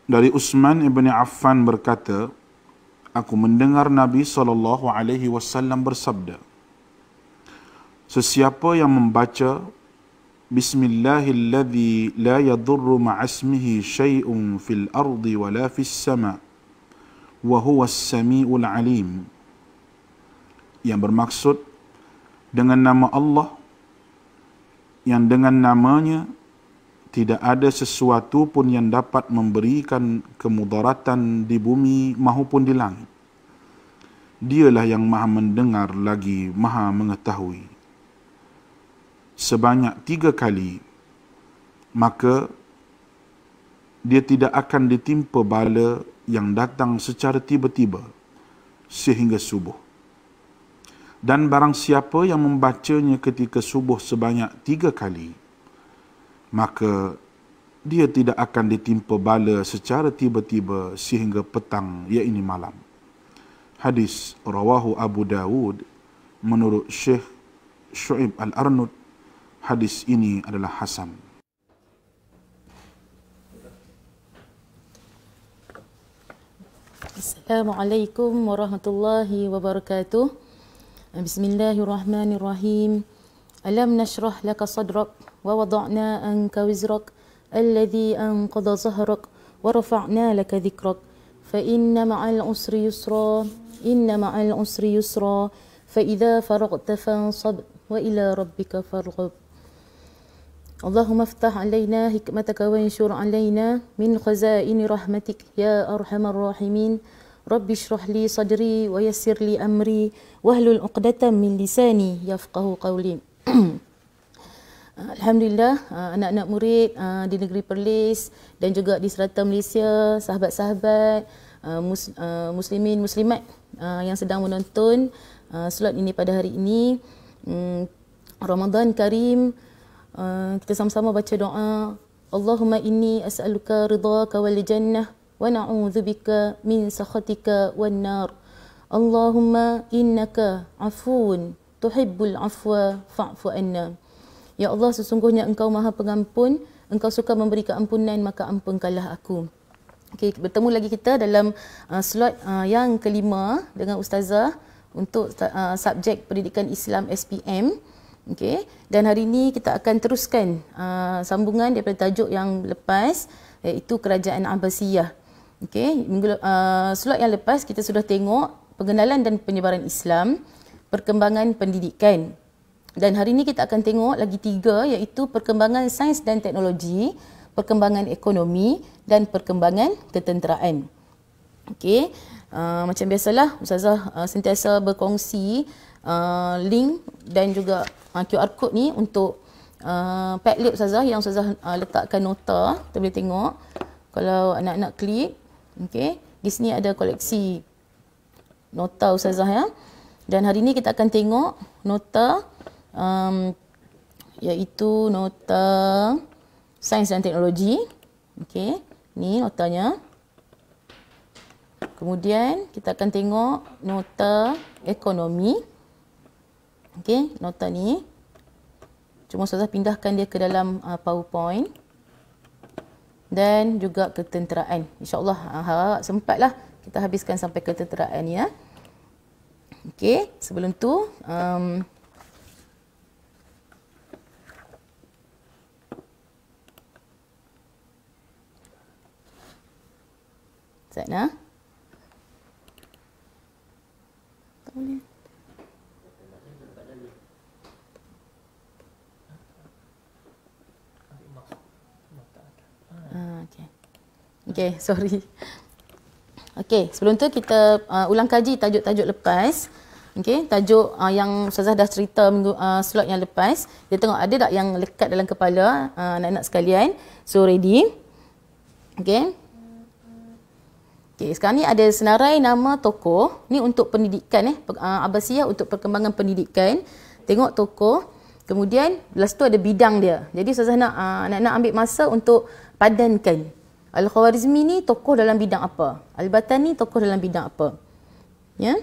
Dari Utsman ibn Affan berkata, aku mendengar Nabi SAW bersabda, sesiapa yang membaca Bismillahilladzi la yadurru ma'asmihi syai'un fil ardi wala fis sama' wa huwas sami'ul alim, yang bermaksud dengan nama Allah yang dengan namanya tidak ada sesuatu pun yang dapat memberikan kemudaratan di bumi maupun di langit. Dialah yang maha mendengar lagi maha mengetahui. Sebanyak 3 kali, maka dia tidak akan ditimpa bala yang datang secara tiba-tiba sehingga subuh. Dan barang siapa yang membacanya ketika subuh sebanyak 3 kali, maka dia tidak akan ditimpa bala secara tiba-tiba sehingga petang, iaitu malam. Hadis rawahu Abu Dawud menurut Syekh Syu'ib Al-Arnud. Hadis ini adalah hasan. Assalamualaikum warahmatullahi wabarakatuh. Bismillahirrahmanirrahim. Alam nashrah laka sadrak wa wada'na anka wizrak alladhi anqadha zahrak wa rafa'na laka dhikrak fa inna ma'al usri yusra inna ma'al usri yusra fa idza faraghta fansab wa ila rabbika farghab. Allahumma aftah alaina hikmataka wa anshur alaina min khazaini rahmatik ya arhamar rahimin. Rabbi shrah li sadri wa yassir li amri wahlul 'uqdatam min lisani yafqahu qawli. Alhamdulillah, anak-anak murid di negeri Perlis dan juga di serata Malaysia, sahabat-sahabat muslimin muslimat yang sedang menonton slot ini pada hari ini, Ramadan Karim. Kita sama-sama baca doa. Allahumma inni as'aluka ridhaka wal jannah wa na'udzubika min sakhatika wan nar. Allahumma innaka afuwun tuhibbul afwa fa'fu anna. Ya Allah, sesungguhnya Engkau Maha Pengampun, Engkau suka memberi keampunan, maka ampunkanlah aku. Okey, bertemu lagi kita dalam slot yang kelima dengan Ustazah untuk subjek Pendidikan Islam SPM. Okey, dan hari ini kita akan teruskan sambungan daripada tajuk yang lepas, iaitu Kerajaan Abbasiyah. Okey, slot yang lepas kita sudah tengok pengenalan dan penyebaran Islam, perkembangan pendidikan. Dan hari ini kita akan tengok lagi 3, iaitu perkembangan sains dan teknologi, perkembangan ekonomi dan perkembangan ketenteraan. Okey, macam biasalah Ustazah sentiasa berkongsi link dan juga QR code ni untuk Padlet Ustazah yang Ustazah letakkan nota. Kita boleh tengok kalau anak-anak klik. Okey, di sini ada koleksi nota Ustazah ya. Dan hari ini kita akan tengok nota iaitu nota sains dan teknologi. Okey, ni notanya. Kemudian kita akan tengok nota ekonomi. Okey, nota ni. Cuma Ustazah pindahkan dia ke dalam PowerPoint. Dan juga ketenteraan. InsyaAllah harap sempatlah kita habiskan sampai ketenteraan ya. Okey, sebelum tu Zainah. Tak boleh. Okey, sorry. Okey, sebelum tu kita ulang kaji tajuk-tajuk lepas. Okey, tajuk yang Ustazah dah cerita minggu slot yang lepas. Kita tengok ada tak yang lekat dalam kepala anak-anak sekalian. So ready? Okey. Okey, sekarang ni ada senarai nama tokoh. Ni untuk pendidikan Abbasiyah untuk perkembangan pendidikan. Tengok tokoh. Kemudian lepas tu ada bidang dia. Jadi Ustazah nak anak-anak ambil masa untuk padankan. Al-Khawarizmi ni tokoh dalam bidang apa? Al-Batani tokoh dalam bidang apa? Ya?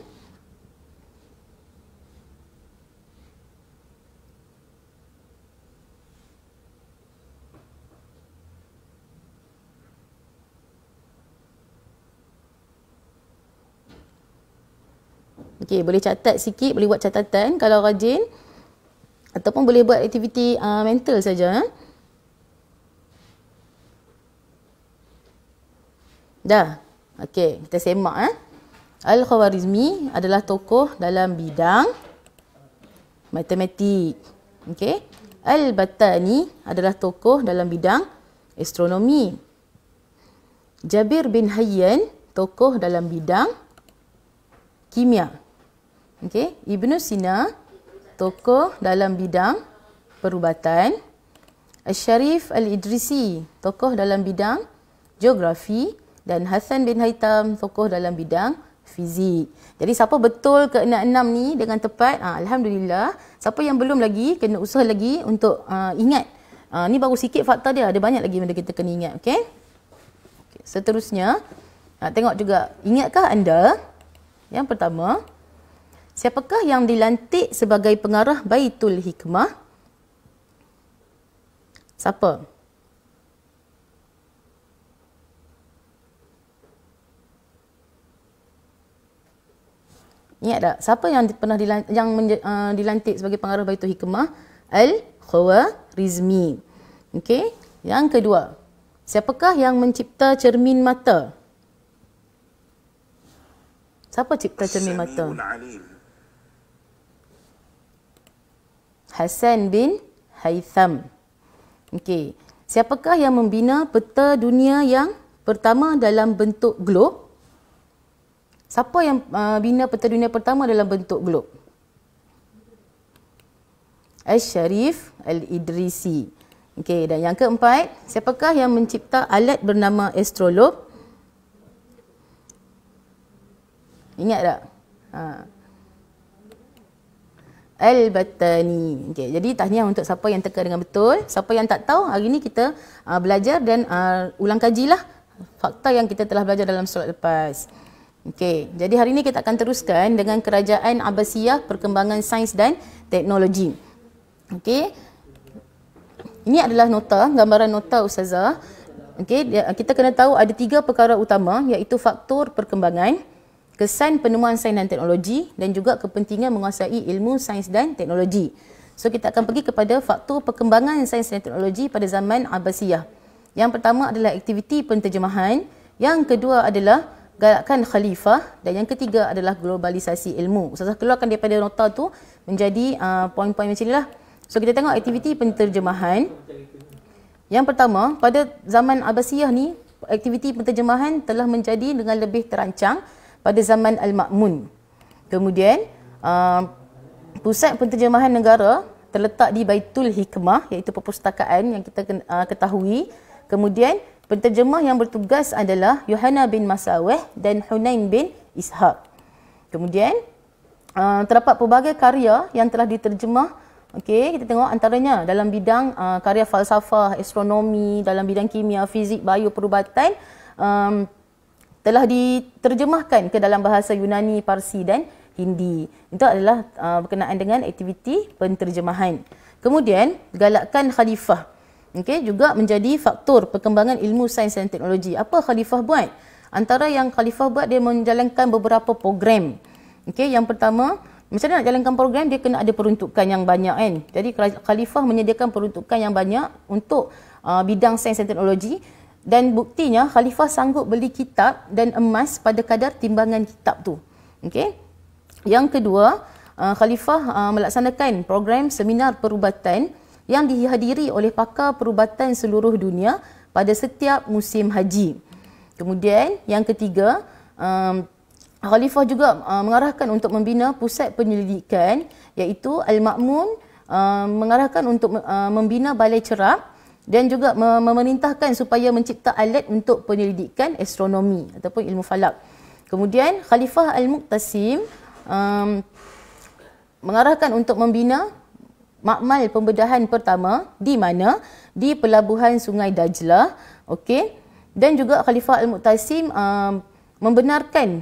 Okey, boleh catat sikit, boleh buat catatan kalau rajin. Ataupun boleh buat aktiviti mental saja. Dah. Okey, kita semak. Al-Khwarizmi adalah tokoh dalam bidang matematik. Okey. Al-Battani adalah tokoh dalam bidang astronomi. Jabir bin Hayyan tokoh dalam bidang kimia. Okey, Ibnu Sina tokoh dalam bidang perubatan. Asy-Syarif Al-Idrisi tokoh dalam bidang geografi dan Hasan bin Haytham tokoh dalam bidang fizik. Jadi siapa betul ke 6 ni dengan tepat, alhamdulillah. Siapa yang belum lagi kena usaha lagi untuk ingat. Ni baru sikit fakta dia, ada banyak lagi benda kita kena ingat, okey? Okay. Seterusnya, tengok juga, ingatkah anda yang pertama, siapakah yang dilantik sebagai pengarah Baitul Hikmah? Siapa? Ingat tak? Siapa yang pernah dilantik sebagai pengarah Baitul Hikmah? Al-Khwarizmi. Okey. Yang kedua, siapakah yang mencipta cermin mata? Siapa cipta cermin mata? Hasan bin Haytham. Okey. Siapakah yang membina peta dunia yang pertama dalam bentuk glob? Siapa yang bina peta dunia pertama dalam bentuk glob? Asy-Syarif Al-Idrisi. Okey, dan yang keempat, siapakah yang mencipta alat bernama astrolabe? Ingat tak? Al-Battani. Okey, jadi tahniah untuk siapa yang teka dengan betul. Siapa yang tak tahu, hari ni kita belajar dan ulang kajilah fakta yang kita telah belajar dalam solat lepas. Okey, jadi hari ini kita akan teruskan dengan Kerajaan Abbasiyah, Perkembangan Sains dan Teknologi. Okey. Ini adalah nota, gambaran nota Ustazah. Okey, kita kena tahu ada 3 perkara utama, iaitu faktor perkembangan, kesan penemuan sains dan teknologi dan juga kepentingan menguasai ilmu sains dan teknologi. So kita akan pergi kepada faktor perkembangan sains dan teknologi pada zaman Abbasiyah. Yang pertama adalah aktiviti penterjemahan, yang kedua adalah galakan khalifah dan yang ketiga adalah globalisasi ilmu. Ustazah keluarkan daripada nota tu menjadi poin-poin macam inilah. So kita tengok aktiviti penterjemahan. Yang pertama, pada zaman Abbasiyah ni, aktiviti penterjemahan telah menjadi dengan lebih terancang pada zaman Al-Ma'mun. Kemudian, pusat penterjemahan negara terletak di Baitul Hikmah, iaitu perpustakaan yang kita ketahui. Kemudian, penterjemah yang bertugas adalah Yohana bin Masawih dan Hunain bin Ishaq. Kemudian, terdapat pelbagai karya yang telah diterjemah. Okey, kita tengok antaranya dalam bidang karya falsafah, astronomi, dalam bidang kimia, fizik, bio, perubatan, telah diterjemahkan ke dalam bahasa Yunani, Parsi dan Hindi. Itu adalah berkenaan dengan aktiviti penterjemahan. Kemudian, galakkan khalifah. Okey, juga menjadi faktor perkembangan ilmu sains dan teknologi. Apa khalifah buat? Antara yang khalifah buat, dia menjalankan beberapa program. Okey, yang pertama, macam mana nak jalankan program, dia kena ada peruntukan yang banyak kan. Jadi khalifah menyediakan peruntukan yang banyak untuk bidang sains dan teknologi. Dan buktinya khalifah sanggup beli kitab dan emas pada kadar timbangan kitab tu. Okey. Yang kedua, khalifah melaksanakan program seminar perubatan yang dihadiri oleh pakar perubatan seluruh dunia pada setiap musim haji. Kemudian yang ketiga, khalifah juga mengarahkan untuk membina pusat penyelidikan, iaitu Al-Ma'mun mengarahkan untuk membina balai cerap dan juga memerintahkan supaya mencipta alat untuk penyelidikan astronomi ataupun ilmu falak. Kemudian Khalifah Al-Muqtasim mengarahkan untuk membina makmal pembedahan pertama di mana? Di pelabuhan Sungai Dajlah. Okey. Dan juga Khalifah Al-Muqtasim membenarkan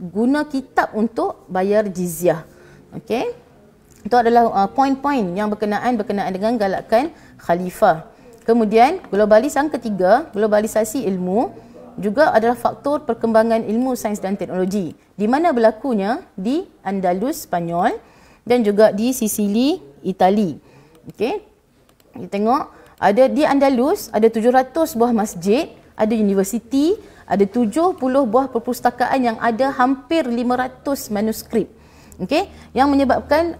guna kitab untuk bayar jizyah. Okey. Itu adalah poin-poin yang berkenaan dengan galakan khalifah. Kemudian globalisasi ketiga, globalisasi ilmu. juga adalah faktor perkembangan ilmu sains dan teknologi, di mana berlakunya di Andalus, Spanyol dan juga di Sicily, Itali. Okey. Kita tengok ada di Andalus ada 700 buah masjid, ada universiti, ada 70 buah perpustakaan yang ada hampir 500 manuskrip. Okey, yang menyebabkan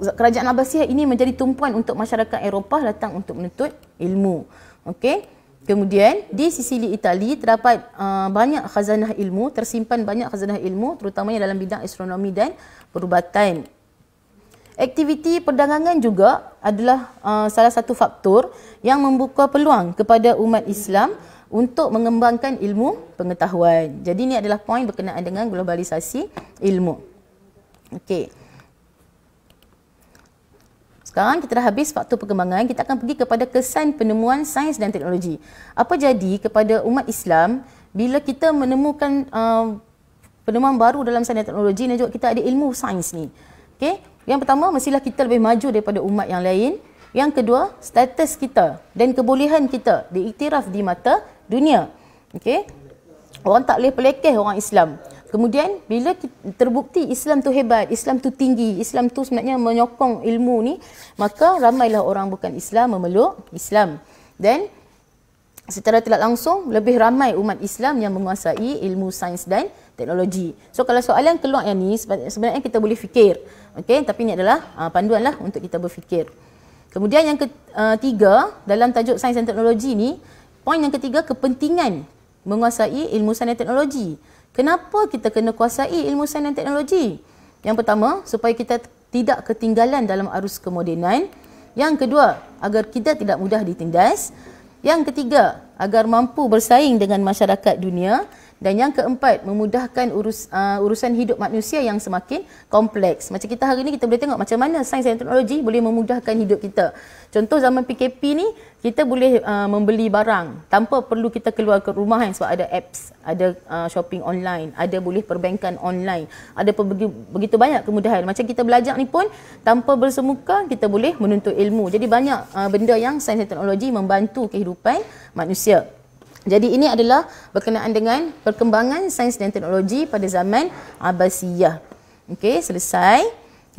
kerajaan Abbasiyah ini menjadi tumpuan untuk masyarakat Eropah datang untuk menuntut ilmu. Okey. Kemudian di Sicily, Itali terdapat banyak khazanah ilmu, tersimpan banyak khazanah ilmu terutamanya dalam bidang astronomi dan perubatan. Aktiviti perdagangan juga adalah salah satu faktor yang membuka peluang kepada umat Islam untuk mengembangkan ilmu pengetahuan. Jadi ini adalah poin berkenaan dengan globalisasi ilmu. Okey. Sekarang kita dah habis faktor perkembangan, kita akan pergi kepada kesan penemuan sains dan teknologi. Apa jadi kepada umat Islam bila kita menemukan penemuan baru dalam sains dan teknologi dan juga kita ada ilmu sains ni? Okey. Yang pertama, mestilah kita lebih maju daripada umat yang lain. Yang kedua, status kita dan kebolehan kita diiktiraf di mata dunia. Okey. Orang tak boleh pelekeh orang Islam. Kemudian bila terbukti Islam tu hebat, Islam tu tinggi, Islam tu sebenarnya menyokong ilmu ni, maka ramailah orang bukan Islam memeluk Islam. Dan secara tidak langsung lebih ramai umat Islam yang menguasai ilmu sains dan teknologi. So kalau soalan keluar yang ni sebenarnya kita boleh fikir. Okey, tapi ini adalah panduanlah untuk kita berfikir. Kemudian yang ketiga dalam tajuk sains dan teknologi ni, poin yang ketiga, kepentingan menguasai ilmu sains dan teknologi. Kenapa kita kena kuasai ilmu sains dan teknologi? Yang pertama, supaya kita tidak ketinggalan dalam arus kemodenan. Yang kedua, agar kita tidak mudah ditindas. Yang ketiga, agar mampu bersaing dengan masyarakat dunia. Dan yang keempat, memudahkan urusan hidup manusia yang semakin kompleks. Macam kita hari ni, kita boleh tengok macam mana sains dan teknologi boleh memudahkan hidup kita. Contoh zaman PKP ni, kita boleh membeli barang tanpa perlu kita keluar ke rumah sebab ada apps, ada shopping online, ada boleh perbankan online, ada begitu banyak kemudahan. Macam kita belajar ni pun, tanpa bersemuka, kita boleh menuntut ilmu. Jadi banyak benda yang sains dan teknologi membantu kehidupan manusia. Jadi ini adalah berkenaan dengan perkembangan sains dan teknologi pada zaman Abbasiyah. Okey, selesai.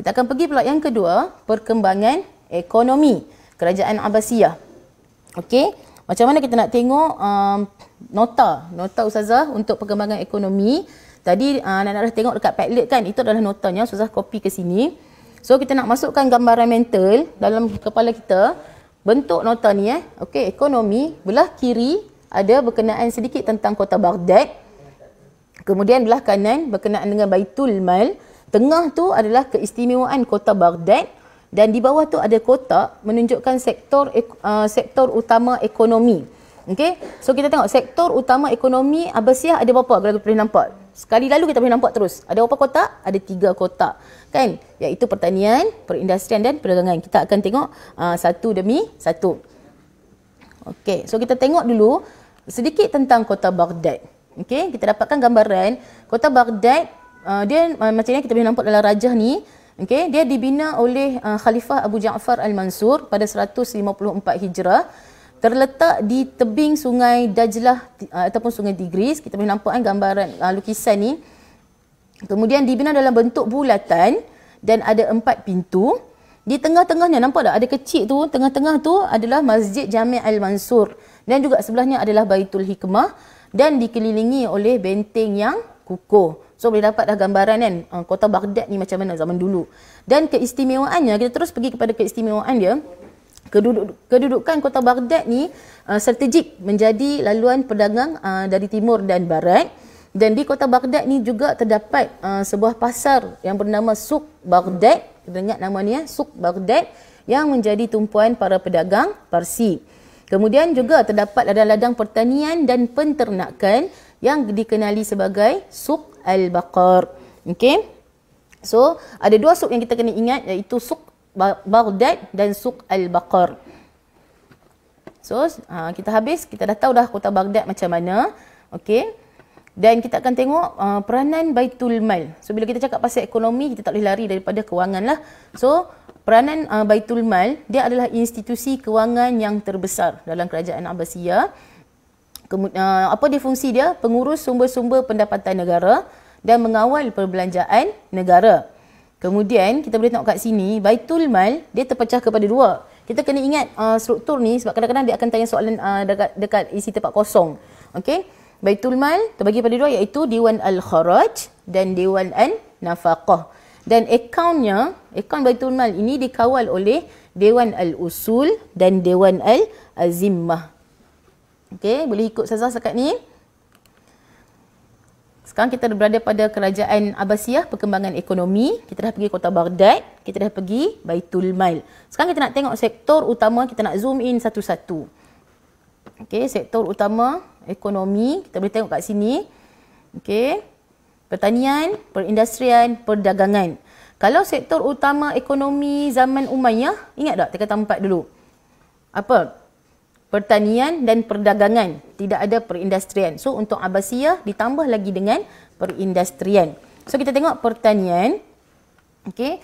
Kita akan pergi pula yang kedua, perkembangan ekonomi kerajaan Abbasiyah. Okey, macam mana kita nak tengok nota Ustazah untuk perkembangan ekonomi. Tadi anak-anak dah tengok dekat Padlet kan, itu adalah notanya, Ustazah copy ke sini. So kita nak masukkan gambaran mental dalam kepala kita. Bentuk nota ni okey, ekonomi belah kiri ada berkenaan sedikit tentang kota Baghdad. Kemudian belah kanan berkenaan dengan Baitul Mal. Tengah tu adalah keistimewaan kota Baghdad dan di bawah tu ada kotak menunjukkan sektor utama ekonomi. Okey. So kita tengok sektor utama ekonomi Abbasiyah ada berapa? Kalau kita boleh nampak. Sekali lalu kita boleh nampak terus. Ada berapa kotak? Ada 3 kotak. Kan? Iaitu pertanian, perindustrian dan perdagangan. Kita akan tengok satu demi satu. Okey. So kita tengok dulu sedikit tentang kota Baghdad. Okey, kita dapatkan gambaran kota Baghdad. Dia macam ni kita boleh nampak dalam rajah ni. Okey, dia dibina oleh Khalifah Abu Ja'far Al-Mansur pada 154 Hijrah. Terletak di tebing sungai Dajlah ataupun sungai Tigris. Kita boleh nampak gambaran lukisan ni. Kemudian dibina dalam bentuk bulatan dan ada 4 pintu. Di tengah-tengahnya nampak tak ada kecil tu, tengah-tengah tu adalah Masjid Jami' Al-Mansur dan juga sebelahnya adalah Baitul Hikmah dan dikelilingi oleh benteng yang kukuh. So boleh dapat dah gambaran kan kota Baghdad ni macam mana zaman dulu. Dan keistimewaannya, kita terus pergi kepada keistimewaan dia. Kedudukan kota Baghdad ni strategik menjadi laluan pedagang dari timur dan barat. Dan di kota Baghdad ni juga terdapat sebuah pasar yang bernama Suk Baghdad. Kita ingat nama ni Suk Baghdad yang menjadi tumpuan para pedagang Parsi. Kemudian juga terdapat ladang-ladang pertanian dan penternakan yang dikenali sebagai Suk Al-Baqar. Okey. So, ada 2 suk yang kita kena ingat iaitu Suk Baghdad dan Suk Al-Baqar. So, kita habis, kita dah tahu dah kota Baghdad macam mana. Okey. Dan kita akan tengok peranan Baitul Mal. So bila kita cakap pasal ekonomi, kita tak boleh lari daripada kewangan lah. So peranan Baitul Mal, dia adalah institusi kewangan yang terbesar dalam kerajaan Abbasiyah. Apa dia fungsi dia? Pengurus sumber-sumber pendapatan negara dan mengawal perbelanjaan negara. Kemudian kita boleh tengok kat sini, Baitul Mal dia terpecah kepada dua. Kita kena ingat struktur ni sebab kadang-kadang dia akan tanya soalan dekat isi tempat kosong. Okey. Baitul Mal terbagi pada dua iaitu Dewan Al-Kharaj dan Dewan An-Nafaqah. Dan akaun Baitul Mal ini dikawal oleh Dewan Al-Usul dan Dewan Al-Zimmah. Okey, boleh ikut Ustazah sekat ni. Sekarang kita berada pada kerajaan Abbasiyah, perkembangan ekonomi. Kita dah pergi kota Baghdad, kita dah pergi Baitul Mal. Sekarang kita nak tengok sektor utama, kita nak zoom in satu-satu. Okey, sektor utama ekonomi, kita boleh tengok kat sini. Okey. Pertanian, perindustrian, perdagangan. Kalau sektor utama ekonomi zaman Umayyah, ingat tak tingkatan 4 dulu? Apa? Pertanian dan perdagangan. Tidak ada perindustrian. So untuk Abbasiyah ditambah lagi dengan perindustrian. So kita tengok pertanian. Okey.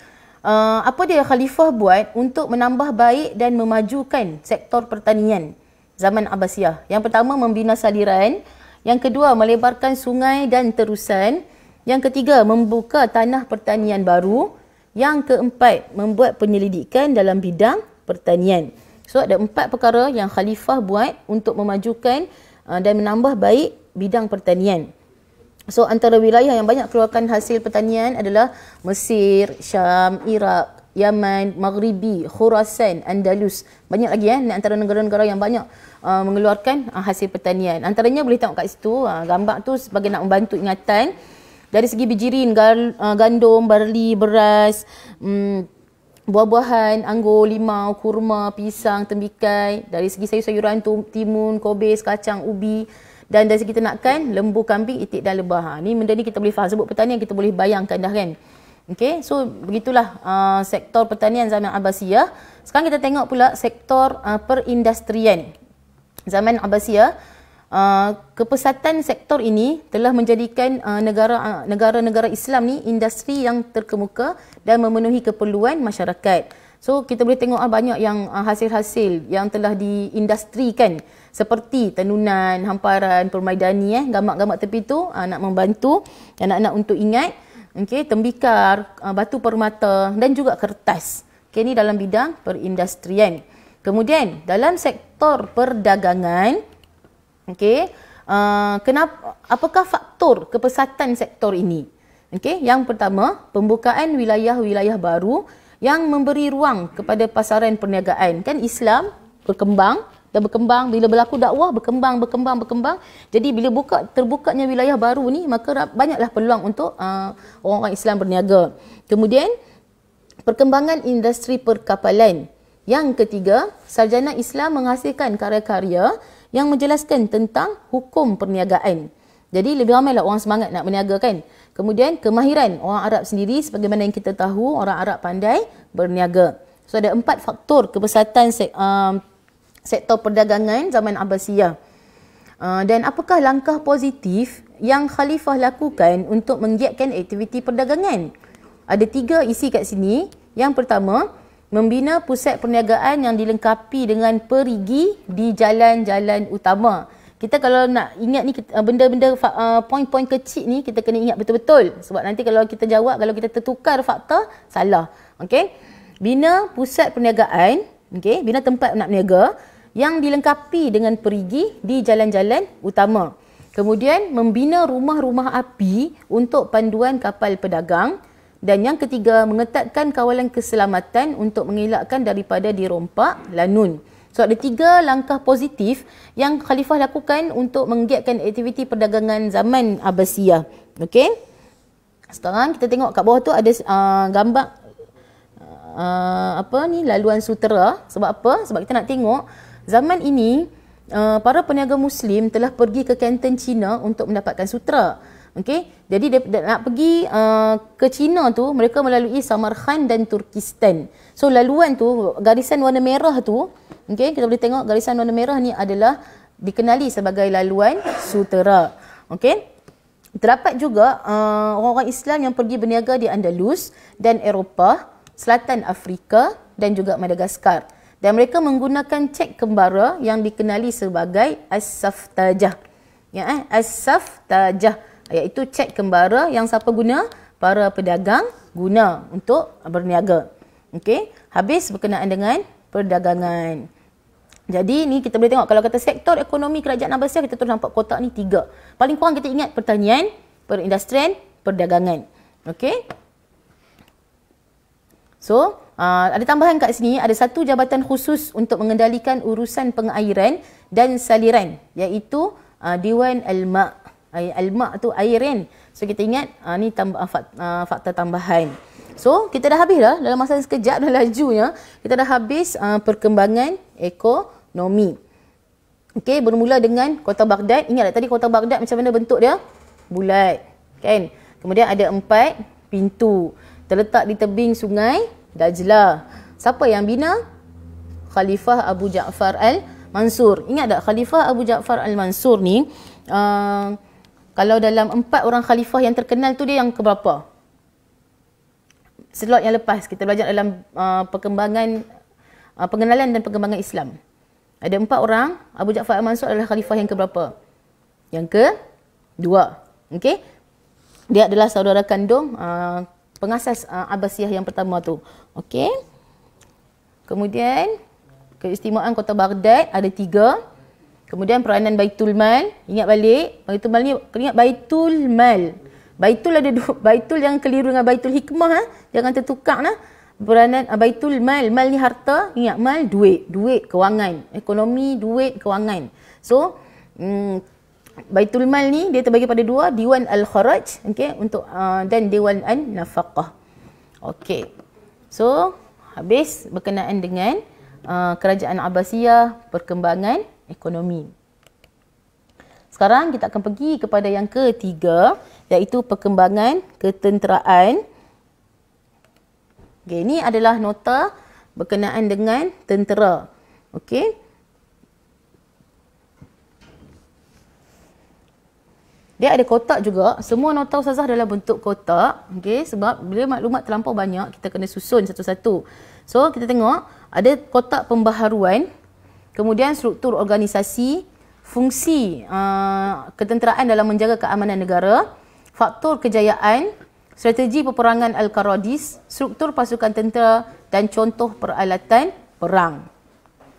Apa dia khalifah buat untuk menambah baik dan memajukan sektor pertanian zaman Abbasiyah? Yang pertama, membina saliran. Yang kedua, melebarkan sungai dan terusan. Yang ketiga, membuka tanah pertanian baru. Yang keempat, membuat penyelidikan dalam bidang pertanian. So ada 4 perkara yang khalifah buat untuk memajukan dan menambah baik bidang pertanian. So antara wilayah yang banyak keluarkan hasil pertanian adalah Mesir, Syam, Iraq, Yaman, Maghribi, Khurasan, Andalus. Banyak lagi ni antara negara-negara yang banyak mengeluarkan hasil pertanian. Antaranya boleh tengok kat situ, gambar tu sebagai nak membantu ingatan. Dari segi bijirin, gandum, barli, beras, buah-buahan, anggur, limau, kurma, pisang, tembikai. Dari segi sayur-sayuran, timun, kobis, kacang, ubi. Dan dari segi ternakan, lembu, kambing, itik dan lebah. Ni benda ni kita boleh faham. Sebut pertanian kita boleh bayangkan dah kan. Okey, so begitulah sektor pertanian zaman Abbasiyah. Sekarang kita tengok pula sektor perindustrian. Zaman Abbasiyah, kepesatan sektor ini telah menjadikan negara-negara Islam ni industri yang terkemuka dan memenuhi keperluan masyarakat. So kita boleh tengok banyak yang hasil-hasil yang telah diindustrikan seperti tenunan, hamparan, permaidani, gambar-gambar tepi tu nak membantu anak-anak untuk ingat. Okey, tembikar, batu permata dan juga kertas. Okey, ni dalam bidang perindustrian. Kemudian dalam sektor perdagangan, okey, apakah faktor kepesatan sektor ini? Okey, yang pertama, pembukaan wilayah-wilayah baru yang memberi ruang kepada pasaran perniagaan. Kan Islam berkembang dan berkembang, bila berlaku dakwah berkembang. Jadi bila terbukanya wilayah baru ni, maka banyaklah peluang untuk orang-orang Islam berniaga. Kemudian perkembangan industri perkapalan. Yang ketiga, sarjana Islam menghasilkan karya-karya yang menjelaskan tentang hukum perniagaan. Jadi lebih ramailah orang semangat nak berniaga kan. Kemudian kemahiran orang Arab sendiri, sebagaimana yang kita tahu, orang Arab pandai berniaga. So ada 4 faktor kepesatan sektor perdagangan zaman Abbasiyah. Dan apakah langkah positif yang khalifah lakukan untuk menggiatkan aktiviti perdagangan? Ada 3 isi kat sini. Yang pertama, membina pusat perniagaan yang dilengkapi dengan perigi di jalan-jalan utama. Kita kalau nak ingat ni benda-benda poin-poin kecil ni kita kena ingat betul-betul. Sebab nanti kalau kita jawab, kalau kita tertukar fakta, salah. Okey. Bina pusat perniagaan, okey, bina tempat nak berniaga yang dilengkapi dengan perigi di jalan-jalan utama. Kemudian membina rumah-rumah api untuk panduan kapal pedagang. Dan yang ketiga, mengetatkan kawalan keselamatan untuk mengelakkan daripada dirompak lanun. So ada 3 langkah positif yang khalifah lakukan untuk menggiatkan aktiviti perdagangan zaman Abbasiyah. Okey. Sekarang kita tengok kat bawah tu ada gambar laluan sutera. Sebab apa? Sebab kita nak tengok zaman ini para peniaga Muslim telah pergi ke Canton China untuk mendapatkan sutera. Okey, jadi dia nak pergi ke China tu, mereka melalui Samarkand dan Turkistan. So laluan tu, garisan warna merah tu, okey, kita boleh tengok garisan warna merah ni adalah dikenali sebagai laluan sutera. Okey. Terdapat juga orang-orang Islam yang pergi berniaga di Andalus dan Eropah, Selatan Afrika dan juga Madagaskar. Dan mereka menggunakan cek kembara yang dikenali sebagai as-saftajah. Ya, as-saftajah iaitu cek kembara yang siapa guna? Para pedagang guna untuk berniaga. Okey, habis berkenaan dengan perdagangan. Jadi ni kita boleh tengok kalau kata sektor ekonomi kerajaan Abbasiyah, kita terus nampak kotak ni 3. Paling kurang kita ingat pertanian, perindustrian, perdagangan. Okey. So, ada tambahan kat sini, ada satu jabatan khusus untuk mengendalikan urusan pengairan dan saliran, iaitu Dewan Al-Ma'. Al-Ma' tu air kan. So kita ingat ni fakta tambahan. So kita dah habis dah dalam masa sekejap dah lajunya. Kita dah habis perkembangan ekonomi. Okey, bermula dengan Kota Baghdad. Ingat tak tadi Kota Baghdad macam mana bentuk dia? Bulat, kan? Kemudian ada 4 pintu. Terletak di tebing sungai Dajlah. Siapa yang bina? Khalifah Abu Ja'far Al-Mansur. Ingat tak Khalifah Abu Ja'far Al-Mansur ni kalau dalam 4 orang khalifah yang terkenal tu dia yang keberapa? Slot yang lepas kita belajar dalam perkembangan pengenalan dan perkembangan Islam. Ada 4 orang, Abu Ja'far Al-Mansur adalah khalifah yang keberapa? Yang ke-2. Okey. Dia adalah saudara kandung pengasas Abbasiyah yang pertama tu. Okey. Kemudian keistimewaan Kota Baghdad ada 3. Kemudian peranan Baitul Mal. Ingat balik, Baitul Mal ni ingat Baitul Mal. Baitul ada 2, Baitul yang keliru dengan Baitul Hikmah. Jangan tertukar lah. Peranan Baitul Mal. Mal ni harta, ingat mal duit. Duit, kewangan. Ekonomi, duit, kewangan. So, Baitul Mal ni dia terbagi pada 2, Dewan Al-Kharaj, okey, untuk dan Dewan An-Nafaqah. Okey. So, habis berkenaan dengan kerajaan Abbasiyah, perkembangan ekonomi. Sekarang kita akan pergi kepada yang ketiga, iaitu perkembangan ketenteraan. Okey, ini adalah nota berkenaan dengan tentera. Okey. Dia ada kotak juga. Semua nota ustazah dalam bentuk kotak. Okey, sebab bila maklumat terlampau banyak, kita kena susun satu-satu. So, kita tengok ada kotak pembaharuan, kemudian struktur organisasi, fungsi ketenteraan dalam menjaga keamanan negara, faktor kejayaan, strategi peperangan Al-Qaradis, struktur pasukan tentera dan contoh peralatan perang.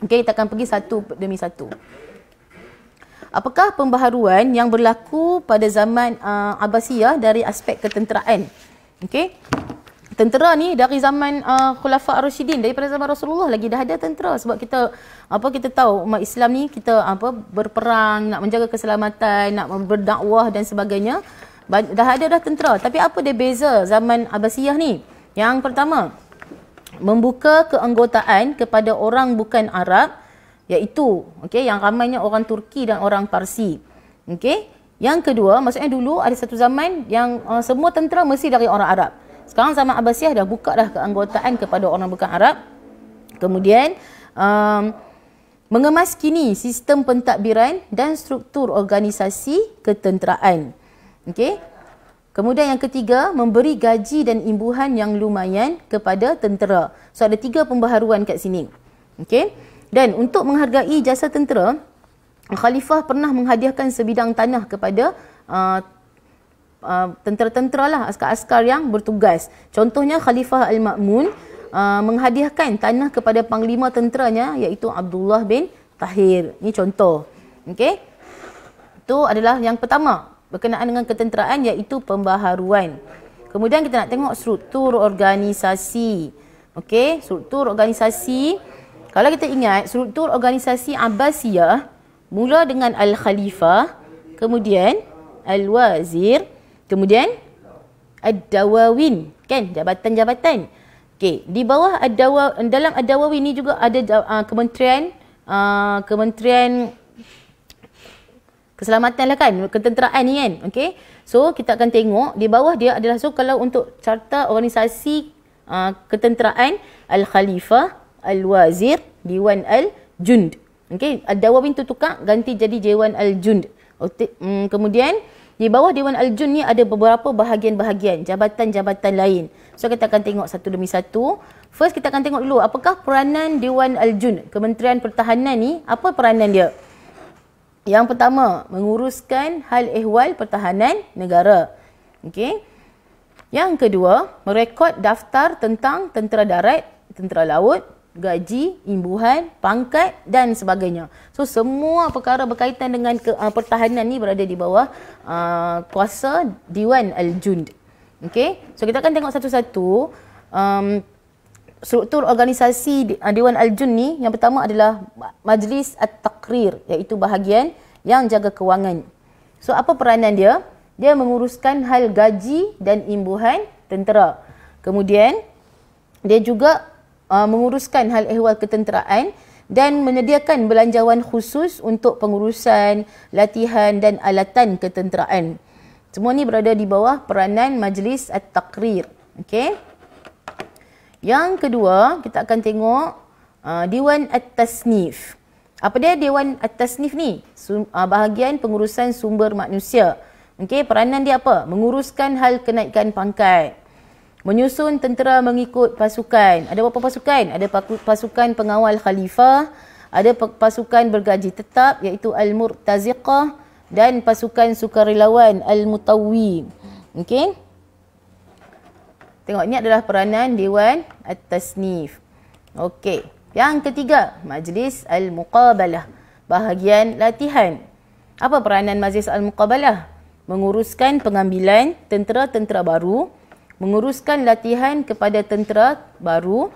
Okey, kita akan pergi satu demi satu. Apakah pembaharuan yang berlaku pada zaman Abbasiyah dari aspek ketenteraan? Okey. Tentera ni dari zaman Khulafa Ar-Rasyidin, daripada zaman Rasulullah lagi dah ada tentera, sebab kita tahu umat Islam ni kita berperang, nak menjaga keselamatan, nak berdakwah dan sebagainya. Dah ada dah tentera. Tapi apa dia beza zaman Abbasiyah ni? Yang pertama, membuka keanggotaan kepada orang bukan Arab, iaitu yang ramainya orang Turki dan orang Parsi. Okey. Yang kedua, maksudnya dulu ada satu zaman yang semua tentera mesti dari orang Arab. Sekarang zaman Abbasiyah dah buka dah keanggotaan kepada orang bukan Arab. Kemudian mengemaskini sistem pentadbiran dan struktur organisasi ketenteraan. Okey. Kemudian yang ketiga, memberi gaji dan imbuhan yang lumayan kepada tentera. So ada 3 pembaharuan kat sini. Okey. Dan untuk menghargai jasa tentera, khalifah pernah menghadiahkan sebidang tanah kepada tentera-tentera lah, askar-askar yang bertugas. Contohnya Khalifah Al-Ma'mun menghadiahkan tanah kepada panglima tenteranya, iaitu Abdullah bin Tahir. Ini contoh. Okey. Itu adalah yang pertama berkenaan dengan ketenteraan, iaitu pembaharuan. Kemudian kita nak tengok struktur organisasi. Okey, struktur organisasi. Kalau kita ingat, struktur organisasi Abbasiyah mula dengan Al-Khalifah, kemudian Al-Wazir, kemudian Ad-Dawawin, kan, jabatan-jabatan. Okey, di bawah dalam Ad-Dawawin ni juga ada kementerian keselamatan lah kan, ketenteraan ni kan. Okey. So kita akan tengok di bawah dia adalah, so kalau untuk carta organisasi ketenteraan, Al-Khalifah, Al-Wazir, Dewan Al-Jund. Okey, Ad-Dawawin tu tukar ganti jadi Dewan Al-Jund. Kemudian di bawah Dewan Al-Jund ni ada beberapa bahagian-bahagian, jabatan-jabatan lain. So kita akan tengok satu demi satu. First kita akan tengok dulu apakah peranan Dewan Al-Jund, Kementerian Pertahanan ni, apa peranan dia? Yang pertama, menguruskan hal ehwal pertahanan negara. Okey. Yang kedua, merekod daftar tentang tentera darat, tentera laut, gaji, imbuhan, pangkat dan sebagainya. So semua perkara berkaitan dengan pertahanan ni berada di bawah kuasa Dewan Al-Jund. Okey. So kita akan tengok satu-satu. Struktur organisasi Dewan Al-Jund ni, yang pertama adalah Majlis At-Taqrir, iaitu bahagian yang jaga kewangan. So apa peranan dia? Dia menguruskan hal gaji dan imbuhan tentera. Kemudian dia juga menguruskan hal ehwal ketenteraan dan menyediakan belanjawan khusus untuk pengurusan, latihan dan alatan ketenteraan. Semua ni berada di bawah peranan Majlis At-Taqrir. Okey. Yang kedua, kita akan tengok Dewan At-Tasnif. Apa dia Dewan At-Tasnif ni? Bahagian pengurusan sumber manusia. Okey, peranan dia apa? Menguruskan hal kenaikan pangkat. Menyusun tentera mengikut pasukan. Ada berapa pasukan? Ada pasukan pengawal khalifah, ada pasukan bergaji tetap iaitu Al-Murtaziqah dan pasukan sukarelawan Al-Mutawwi. Okey. Tengok, ini adalah peranan Dewan At-Tasnif. Okey. Yang ketiga, Majlis Al-Muqabalah, bahagian latihan. Apa peranan Majlis Al-Muqabalah? Menguruskan pengambilan tentera-tentera baru, menguruskan latihan kepada tentera baru.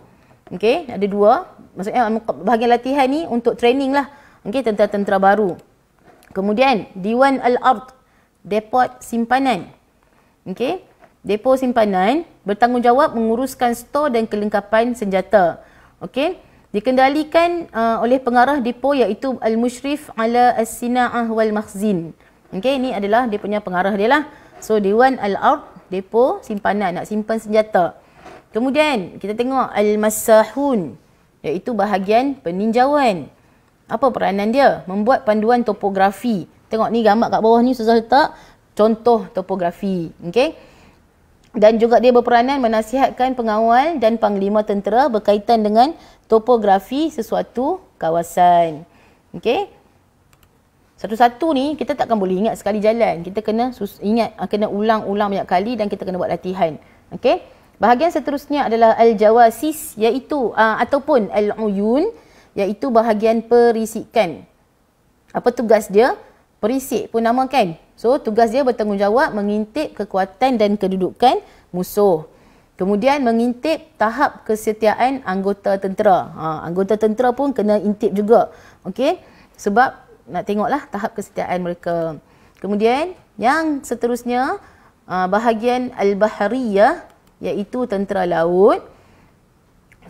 Okey, ada dua. Maksudnya bahagian latihan ni untuk training lah. Okey, tentera-tentera baru. Kemudian Dewan Al-Ard, Depot Simpanan. Okey. Depo simpanan bertanggungjawab menguruskan stor dan kelengkapan senjata. Okey. Dikendalikan oleh pengarah depo iaitu Al-Mushrif ala As-Sina'ah wal Makhzin. Okey, ini adalah dia punya pengarah dia lah. So Dewan Al-Ard, depo simpanan, nak simpan senjata. Kemudian kita tengok Al-Masahun, iaitu bahagian peninjauan. Apa peranan dia? Membuat panduan topografi. Tengok ni gambar kat bawah ni Ustazah letak contoh topografi. Okey. Dan juga dia berperanan menasihatkan pengawal dan panglima tentera berkaitan dengan topografi sesuatu kawasan. Okey. Satu-satu ni kita takkan boleh ingat sekali jalan. Kita kena ingat, kena ulang-ulang banyak kali dan kita kena buat latihan. Okey. Bahagian seterusnya adalah Al-Jawasis iaitu ataupun Al-Uyun iaitu bahagian perisikan. Apa tugas dia? Perisik pun nama kan. So, tugas dia bertanggungjawab mengintip kekuatan dan kedudukan musuh. Kemudian mengintip tahap kesetiaan anggota tentera. Anggota tentera pun kena intip juga. Okey? Sebab nak tengoklah tahap kesetiaan mereka. Kemudian yang seterusnya bahagian Al-Bahariyah iaitu tentera laut.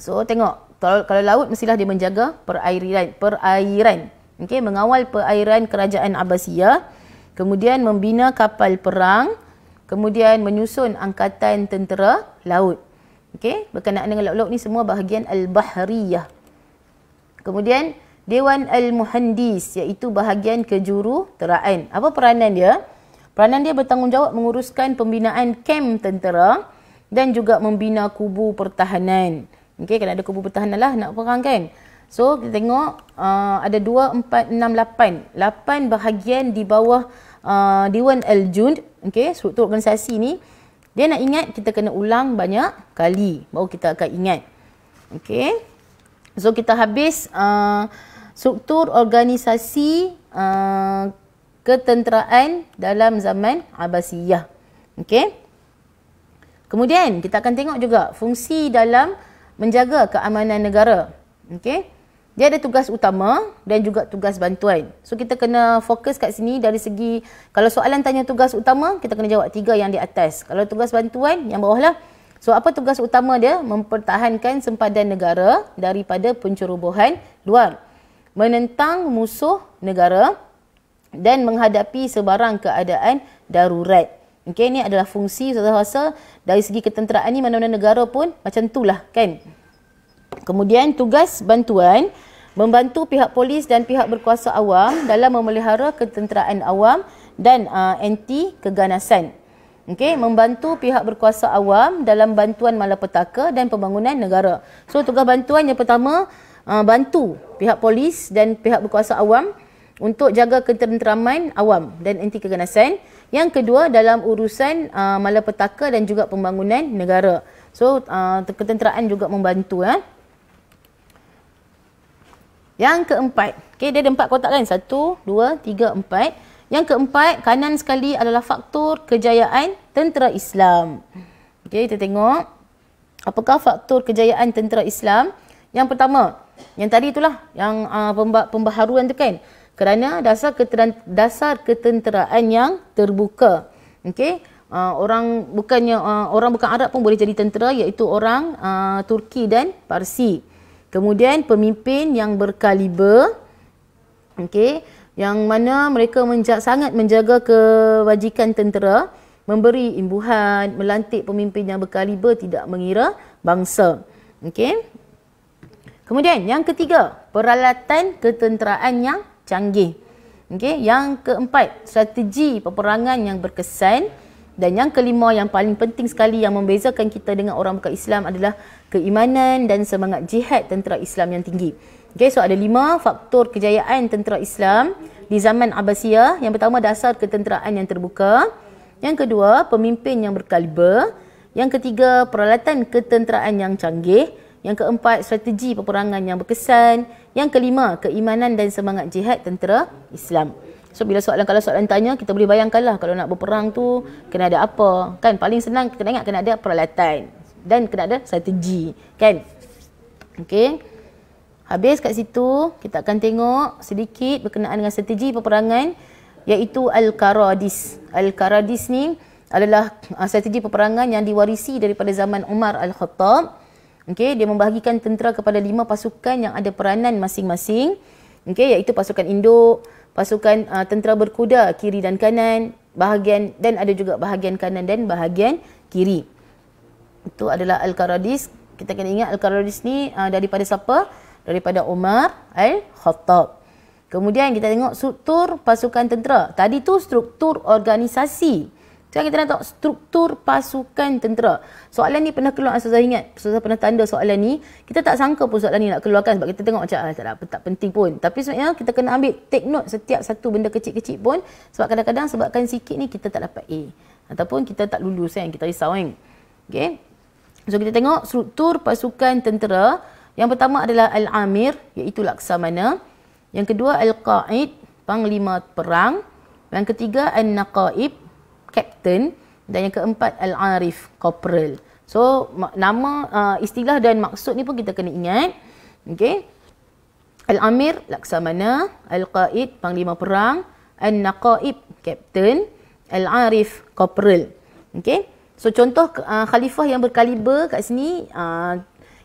So, tengok. Kalau laut mestilah dia menjaga perairan. Okey, mengawal perairan kerajaan Abbasiyah. Kemudian membina kapal perang, kemudian menyusun angkatan tentera laut. Okey, berkenaan dengan laut-laut ni semua bahagian Al-Bahriyah. Kemudian Dewan Al-Muhandis iaitu bahagian kejuruteraan. Apa peranan dia? Peranan dia bertanggungjawab menguruskan pembinaan kem tentera dan juga membina kubu pertahanan. Okey, kan ada kubu pertahanan lah nak perang kan. So, kita tengok ada 2, 4, 6, 8. 8 bahagian di bawah Dewan Al-Jund. Okay, struktur organisasi ni. Dia nak ingat, kita kena ulang banyak kali. Baru kita akan ingat. Okay. So, kita habis struktur organisasi ketenteraan dalam zaman Abbasiyah. Okay. Kemudian, kita akan tengok juga fungsi dalam menjaga keamanan negara. Okay. Dia ada tugas utama dan juga tugas bantuan. So, kita kena fokus kat sini dari segi, kalau soalan tanya tugas utama, kita kena jawab 3 yang di atas. Kalau tugas bantuan, yang bawah lah. So, apa tugas utama dia? Mempertahankan sempadan negara daripada pencerobohan luar. Menentang musuh negara dan menghadapi sebarang keadaan darurat. Okay, ini adalah fungsi, saya rasa dari segi ketenteraan ni mana-mana negara pun macam tu lah kan. Kemudian tugas bantuan, membantu pihak polis dan pihak berkuasa awam dalam memelihara ketenteraan awam dan anti keganasan. Okey, membantu pihak berkuasa awam dalam bantuan malapetaka dan pembangunan negara. So tugas bantuan yang pertama, bantu pihak polis dan pihak berkuasa awam untuk jaga ketenteraman awam dan anti keganasan. Yang kedua, dalam urusan malapetaka dan juga pembangunan negara. So ketenteraan juga membantu. Yang keempat, okay, dia ada 4 kotak kan? 1, 2, 3, 4. Yang keempat, kanan sekali adalah faktor kejayaan tentera Islam. Okay, kita tengok apakah faktor kejayaan tentera Islam. Yang pertama, yang tadi itulah yang pembaharuan tu kan, kerana dasar ketenteraan yang terbuka. Okey, orang bukan Arab pun boleh jadi tentera, iaitu orang Turki dan Parsi. Kemudian pemimpin yang berkaliber, okey, yang mana mereka sangat menjaga kewajikan tentera, memberi imbuhan, melantik pemimpin yang berkaliber, tidak mengira bangsa. Okey. Kemudian yang ketiga, peralatan ketenteraan yang canggih. Okey, yang keempat, strategi peperangan yang berkesan. Dan yang kelima, yang paling penting sekali yang membezakan kita dengan orang bukan Islam adalah keimanan dan semangat jihad tentera Islam yang tinggi. Okey, so ada 5 faktor kejayaan tentera Islam di zaman Abbasiyah. Yang pertama, dasar ketenteraan yang terbuka. Yang kedua, pemimpin yang berkaliber. Yang ketiga, peralatan ketenteraan yang canggih. Yang keempat, strategi peperangan yang berkesan. Yang kelima, keimanan dan semangat jihad tentera Islam. So kalau soalan tanya, kita boleh bayangkanlah kalau nak berperang tu kena ada apa. Kan paling senang kita ingat kena ada peralatan dan kena ada strategi, kan? Okey. Habis kat situ, kita akan tengok sedikit berkenaan dengan strategi peperangan, iaitu Al-Qaradis. Al-Qaradis ni adalah strategi peperangan yang diwarisi daripada zaman Umar Al-Khattab. Okey, dia membahagikan tentera kepada 5 pasukan yang ada peranan masing-masing. Okey, iaitu pasukan induk, pasukan tentera berkuda kiri dan kanan, dan ada juga bahagian kanan dan bahagian kiri. Itu adalah Al-Qaradis. Kita kena ingat Al-Qaradis ni daripada siapa? Daripada Umar Al-Khattab. Kemudian kita tengok struktur pasukan tentera. Tadi tu struktur organisasi. Sekarang kita nak tengok struktur pasukan tentera. Soalan ni pernah keluar, Ustazah ingat. Ustazah pernah tanda soalan ni. Kita tak sangka pun soalan ni nak keluarkan sebab kita tengok macam tak penting pun. Tapi sebenarnya kita kena ambil take note setiap satu benda kecil-kecil pun. Sebab kadang-kadang sebabkan sikit ni kita tak dapat A. Ataupun kita tak lulus kan. Kita risau kan. Okay. So kita tengok struktur pasukan tentera. Yang pertama adalah Al-Amir, iaitu Laksamana. Yang kedua Al-Qaid, Panglima Perang. Yang ketiga An-Naqaib, Kapten. Dan yang keempat Al-Arif, Corporal. So nama, istilah dan maksud ni pun kita kena ingat. Okey. Al-Amir, Laksamana. Al-Qaid, Panglima Perang. An-Naqaib, Kapten. Al-Arif, Corporal. Okey. So contoh khalifah yang berkaliber kat sini,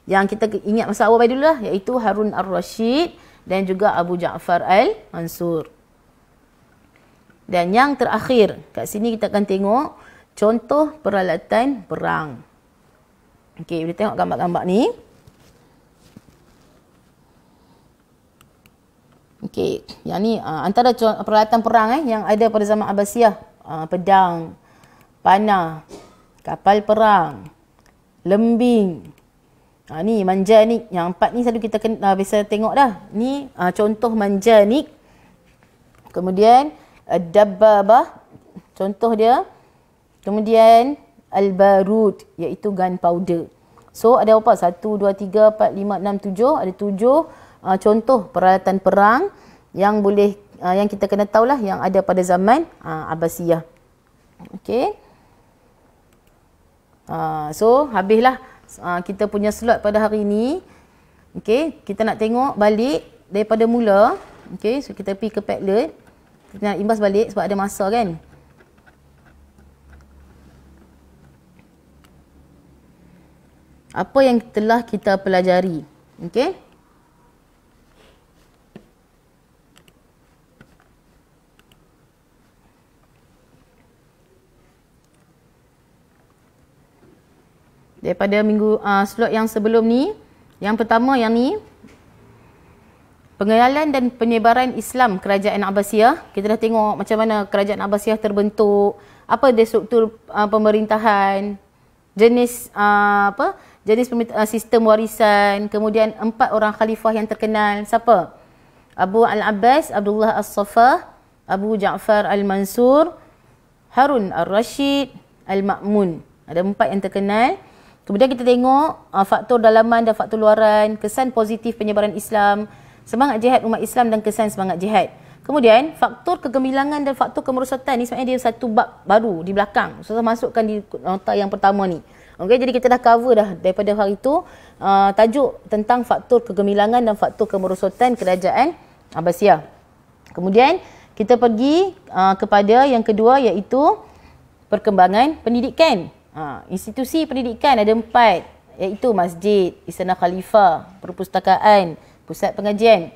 yang kita ingat masa awal dulu lah, iaitu Harun Ar-Rashid dan juga Abu Ja'far Al-Mansur. Dan yang terakhir, kat sini kita akan tengok contoh peralatan perang. Okey, boleh tengok gambar-gambar ni. Okey, yang ni antara peralatan perang yang ada pada zaman Abbasiyah. Pedang, panah, kapal perang, lembing. Ni manjanik. Yang 4 ni selalu kita biasa tengok dah. Ni contoh manjanik. Kemudian Dabbabah, contoh dia. Kemudian Al-Barud, iaitu gunpowder. So ada apa? 1, 2, 3, 4, 5, 6, 7. Ada 7 contoh peralatan perang yang boleh, yang kita kena tahulah yang ada pada zaman Abbasiyah. Okey. So habislah kita punya slot pada hari ini. Okey, kita nak tengok balik daripada mula. Okey, so kita pergi ke Padlet. Kita nak imbas balik sebab ada masa kan. Apa yang telah kita pelajari. Okey. Daripada minggu slot yang sebelum ni, yang pertama yang ni, pengenalan dan penyebaran Islam Kerajaan Abbasiyah. Kita dah tengok macam mana Kerajaan Abbasiyah terbentuk, Apa dia struktur pemerintahan, jenis sistem warisan, kemudian 4 orang khalifah yang terkenal. Siapa? Abu Al-Abbas, Abdullah As-Saffah, Abu Ja'far Al-Mansur, Harun Al-Rashid, Al-Ma'mun. Ada 4 yang terkenal. Kemudian kita tengok faktor dalaman dan faktor luaran, kesan positif penyebaran Islam, semangat jihad umat Islam dan kesan semangat jihad. Kemudian faktor kegemilangan dan faktor kemerosotan ni sebenarnya dia satu bab baru di belakang. Saya masukkan di nota yang pertama ni. Okey, jadi kita dah cover dah daripada hari itu tajuk tentang faktor kegemilangan dan faktor kemerosotan kerajaan Abbasiyah. Kemudian kita pergi kepada yang kedua, iaitu perkembangan pendidikan. Institusi pendidikan ada 4, iaitu masjid, istana khalifah, perpustakaan, pusat pengajian.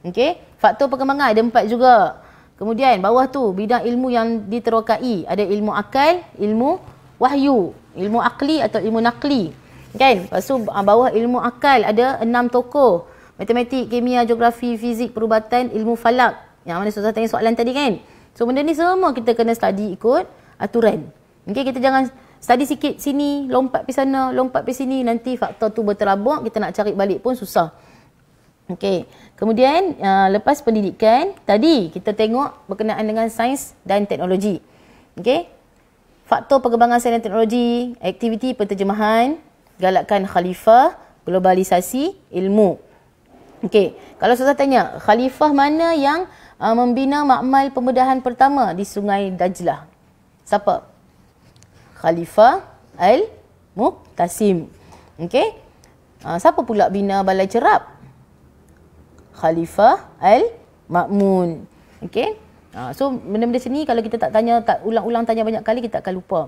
Okey, faktor perkembangan ada 4 juga. Kemudian bawah tu bidang ilmu yang diterokai, ada ilmu akal, ilmu wahyu, ilmu akli atau ilmu nakli. Kan? Lepas tu bawah ilmu akal ada 6 tokoh. Matematik, kimia, geografi, fizik, perubatan, ilmu falak. Yang mana Ustazah tanya soalan tadi kan? So benda ni semua kita kena study ikut aturan. Okey, kita jangan study sikit sini, lompat pergi sana, lompat pergi sini, nanti faktor tu berterabuk, kita nak cari balik pun susah. Okey, kemudian lepas pendidikan, tadi kita tengok berkenaan dengan sains dan teknologi. Okey, faktor perkembangan sains dan teknologi, aktiviti penterjemahan, galakan khalifah, globalisasi ilmu. Okey, kalau saya tanya, khalifah mana yang membina makmal pembedahan pertama di Sungai Dajlah? Siapa? Khalifah Al-Muqtasim. Okey, siapa pula bina Balai Cerap? Khalifah Al-Ma'mun. Okey. So benda-benda sini kalau kita tak ulang-ulang tanya banyak kali, kita akan lupa.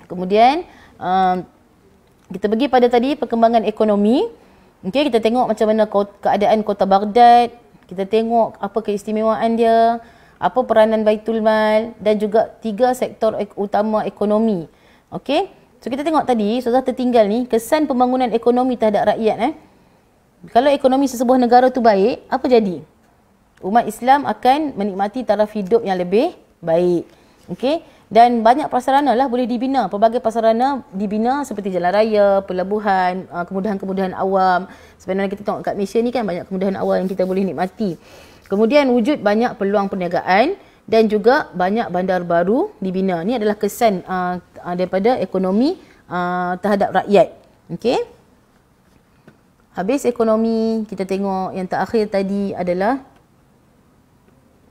Kemudian kita pergi pada tadi perkembangan ekonomi. Okey, kita tengok macam mana keadaan kota Baghdad, kita tengok apa keistimewaan dia, apa peranan Baitul Mal dan juga 3 sektor utama ekonomi. Okey. So kita tengok tadi, Ustazah tertinggal ni kesan pembangunan ekonomi terhadap rakyat. Kalau ekonomi sesebuah negara tu baik, apa jadi? Umat Islam akan menikmati taraf hidup yang lebih baik. Okey? Dan banyak prasarana lah boleh dibina. Pelbagai prasarana dibina seperti jalan raya, pelabuhan, kemudahan-kemudahan awam. Sebenarnya kita tengok kat Malaysia ni kan banyak kemudahan awam yang kita boleh nikmati. Kemudian wujud banyak peluang perniagaan dan juga banyak bandar baru dibina. Ini adalah kesan daripada ekonomi terhadap rakyat. Okey? Habis ekonomi, kita tengok yang terakhir tadi adalah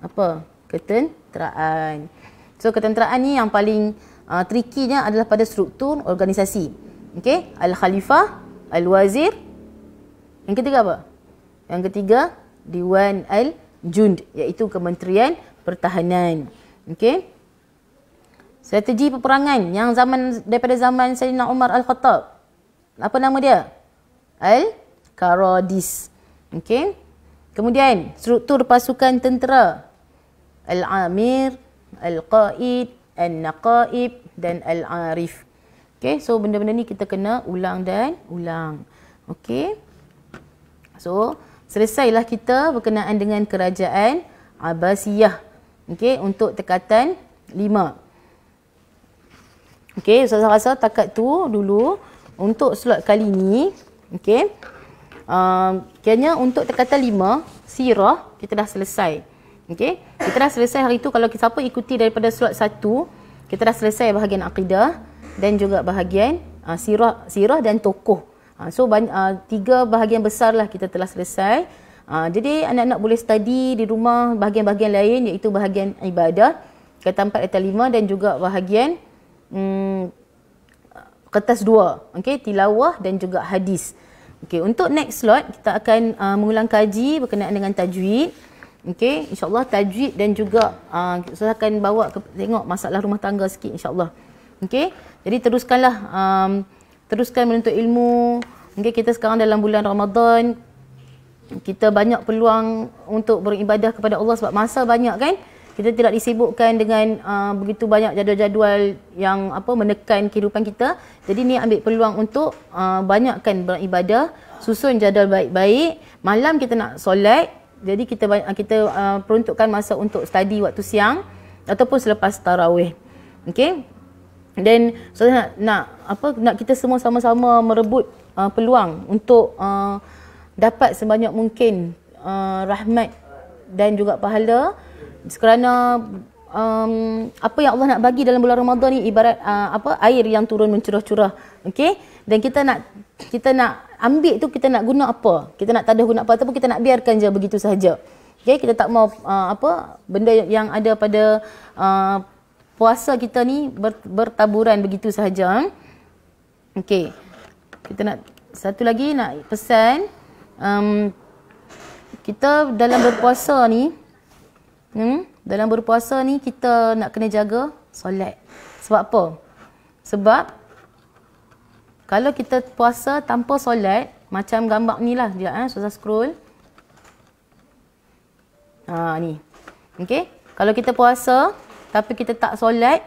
apa? Ketenteraan. So ketenteraan ni yang paling trickynya adalah pada struktur organisasi. Okey, Al-Khalifah, Al-Wazir. Yang ketiga apa? Yang ketiga Diwan Al-Jund, iaitu Kementerian Pertahanan. Okey. Strategi peperangan yang daripada zaman Sayyidina Umar Al-Khattab. Apa nama dia? Al-Qaradis. Okey. Kemudian struktur pasukan tentera. Al-Amir, Al-Qaid, Al-Naqaib dan Al-Arif. Okey, so benda-benda ni kita kena ulang dan ulang. Okey. So, selesailah kita berkenaan dengan kerajaan Abbasiyah. Okey, untuk tekatan 5. Okey, saya rasa takat tu dulu untuk slot kali ni. Okey. Kiranya untuk tekatan 5, sirah kita dah selesai. Okey. Kita dah selesai hari tu. Kalau siapa ikuti daripada slot 1, kita dah selesai bahagian akidah dan juga bahagian sirah dan tokoh. So 3 bahagian besar lah kita telah selesai. Jadi anak-anak boleh study di rumah bahagian-bahagian lain, iaitu bahagian ibadah, kata 4 ayat 5 dan juga bahagian kertas 2. Okey, tilawah dan juga hadis. Okey, untuk next slot kita akan mengulang kaji berkenaan dengan tajwid. Okey, insya-Allah tajwid dan juga saya akan bawa tengok masalah rumah tangga sikit insya-Allah. Okey, jadi teruskan menuntut ilmu. Okey, kita sekarang dalam bulan Ramadan. Kita banyak peluang untuk beribadah kepada Allah sebab masa banyak kan. Kita tidak disibukkan dengan begitu banyak jadual-jadual yang menekan kehidupan kita. Jadi ni ambil peluang untuk banyakkan beribadah, susun jadual baik-baik. Malam kita nak solat. Jadi kita peruntukkan masa untuk study waktu siang ataupun selepas tarawih. Okey. Dan saya nak kita semua sama-sama merebut peluang untuk dapat sebanyak mungkin rahmat dan juga pahala, kerana apa yang Allah nak bagi dalam bulan Ramadan ni ibarat air yang turun mencurah-curah. Okey, dan kita nak ambil tu, kita nak guna apa, kita nak tadah guna apa, ataupun kita nak biarkan je begitu sahaja. Okey, kita tak mau benda yang ada pada puasa kita ni bertaburan begitu sahaja. Okey, kita nak satu lagi nak pesan, kita dalam berpuasa ni kita nak kena jaga solat. Sebab apa? Sebab kalau kita puasa tanpa solat, macam gambar ni lah, sekejap susah scroll. Ni. Okey, kalau kita puasa tapi kita tak solat,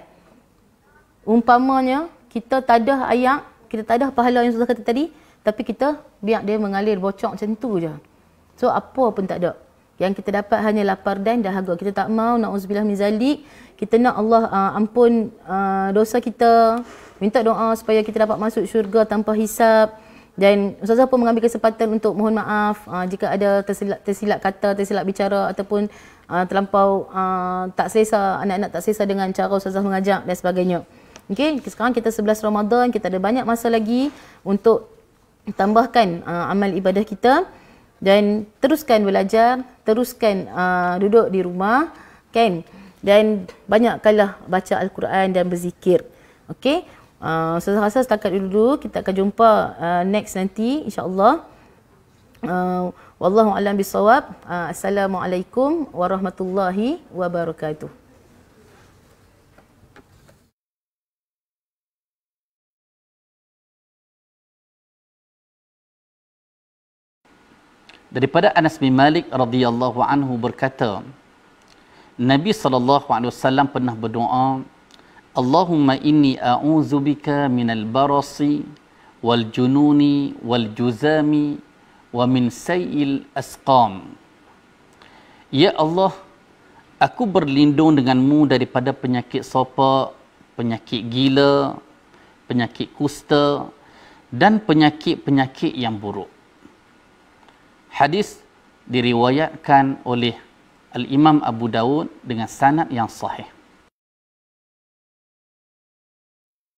umpamanya kita tadah ayak, kita tadah pahala yang Ustaz kata tadi, tapi kita biar dia mengalir bocok macam tu je. So apa pun tak ada. Yang kita dapat hanya lapar dan dahaga. Kita tak mau, na'udzubillah min zalik. Kita nak Allah ampun dosa kita, minta doa supaya kita dapat masuk syurga tanpa hisab. Dan Ustazah pun mengambil kesempatan untuk mohon maaf jika ada tersilap kata, tersilap bicara, ataupun terlampau tak selesa, anak-anak tak selesa dengan cara Ustazah mengajak dan sebagainya. Okey, sekarang kita 11 Ramadan, kita ada banyak masa lagi untuk tambahkan amal ibadah kita, dan teruskan belajar, teruskan duduk di rumah, kan, dan banyakkanlah baca Al-Quran dan berzikir. Okey, saya rasa setakat dulu, kita akan jumpa next nanti insya-Allah. Wallahu a'lam bissawab. Assalamualaikum warahmatullahi wabarakatuh. Daripada Anas bin Malik radhiyallahu anhu berkata, Nabi SAW pernah berdoa, Allahumma inni a'udzubika minal barasi wal jununi wal juzami wa min sayil asqam. Ya Allah, aku berlindung denganmu daripada penyakit sopak, penyakit gila, penyakit kusta dan penyakit-penyakit yang buruk. Hadis diriwayatkan oleh Al-Imam Abu Dawud dengan sanad yang sahih.